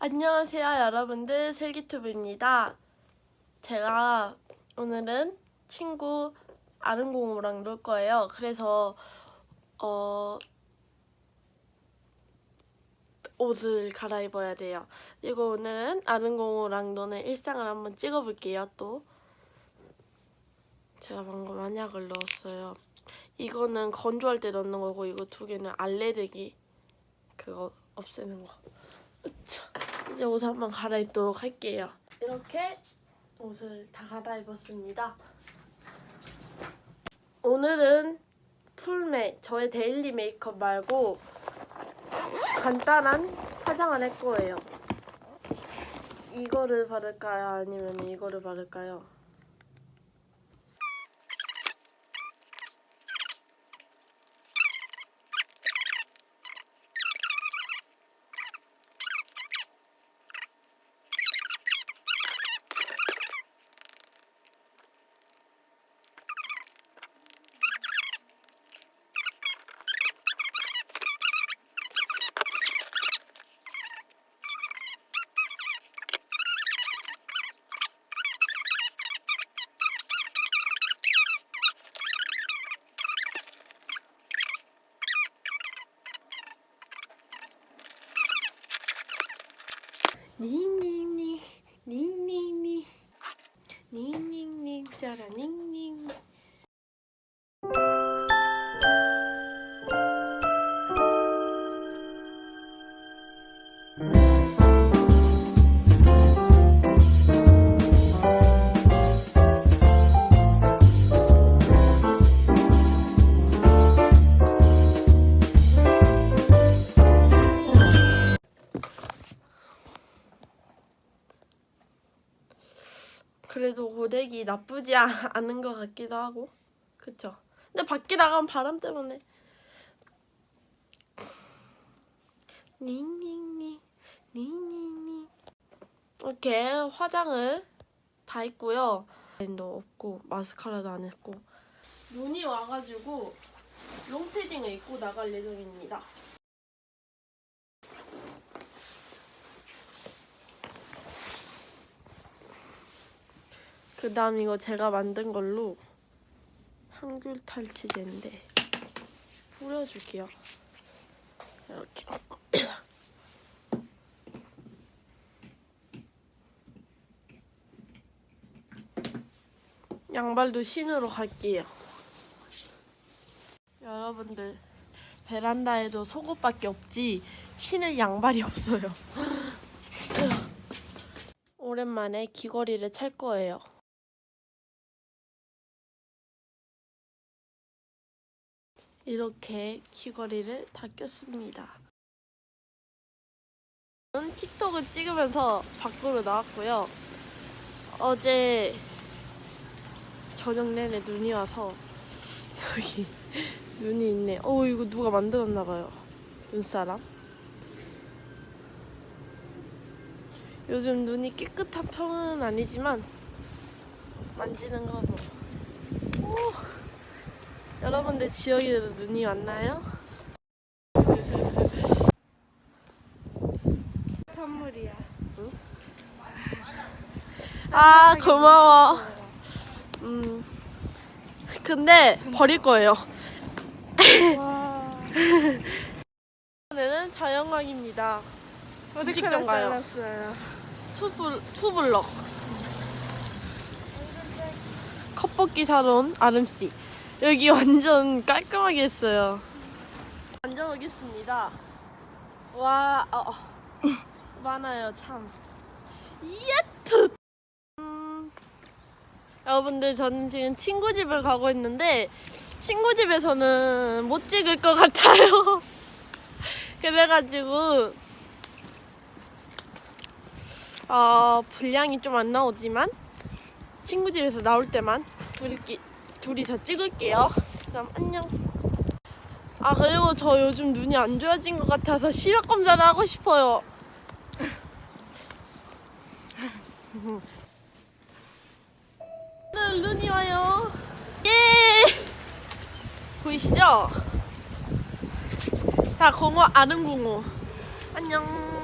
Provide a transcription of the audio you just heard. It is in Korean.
안녕하세요 여러분들, 슬기튜브입니다. 제가 오늘은 친구 아름공우랑 놀 거예요. 그래서 옷을 갈아입어야 돼요. 그리고 오늘은 아름공우랑 노는 일상을 한번 찍어볼게요. 또 제가 방금 한약을 넣었어요. 이거는 건조할 때 넣는 거고, 이거 두 개는 알레르기 그거 없애는 거. 이제 옷을 한번 갈아입도록 할게요. 이렇게 옷을 다 갈아입었습니다. 오늘은 풀메, 저의 데일리 메이크업 말고 간단한 화장을 할 거예요. 이거를 바를까요? 아니면 이거를 바를까요? 닝닝닝 닝닝닝 닝닝닝 짜라 닝닝. 그래도 고데기 나쁘지 않은 것 같기도 하고, 그쵸? 근데 밖에 나가면 바람 때문에. 닝닝닝 닝닝닝. 이렇게 화장을 다 했고요. 도 없고 마스카라도 안 했고, 눈이 와가지고 롱패딩을 입고 나갈 예정입니다. 그 다음 이거 제가 만든 걸로 항균 탈취제인데 뿌려줄게요. 이렇게. 양발도 신으러 갈게요. 여러분들, 베란다에도 속옷밖에 없지 신을 양발이 없어요. 오랜만에 귀걸이를 찰 거예요. 이렇게 귀걸이를 다 꼈습니다. 저는 틱톡을 찍으면서 밖으로 나왔고요. 어제 저녁 내내 눈이 와서 여기 눈이 있네. 이거 누가 만들었나봐요. 눈사람. 요즘 눈이 깨끗한 편은 아니지만 만지는 거 뭐. 여러분들 지역에도 눈이 왔나요? 선물이야. 응? 아, 고마워. 근데 버릴 거예요. 이번에는 자연광입니다. 음식점 가요. 투블럭. 컵볶이 사러 온 아름씨. 여기 완전 깔끔하게 했어요. 앉아보겠습니다. 와, 많아요 참. 예트. 여러분들, 저는 지금 친구 집을 가고 있는데 친구 집에서는 못 찍을 것 같아요. 그래가지고 분량이 좀 안 나오지만 친구 집에서 나올 때만 둘이서 찍을게요. 그럼 안녕. 그리고 저 요즘 눈이 안 좋아진 것 같아서 시력 검사를 하고 싶어요. 오늘 눈이 와요. 예! 보이시죠? 자, 공호 아름공호. 안녕.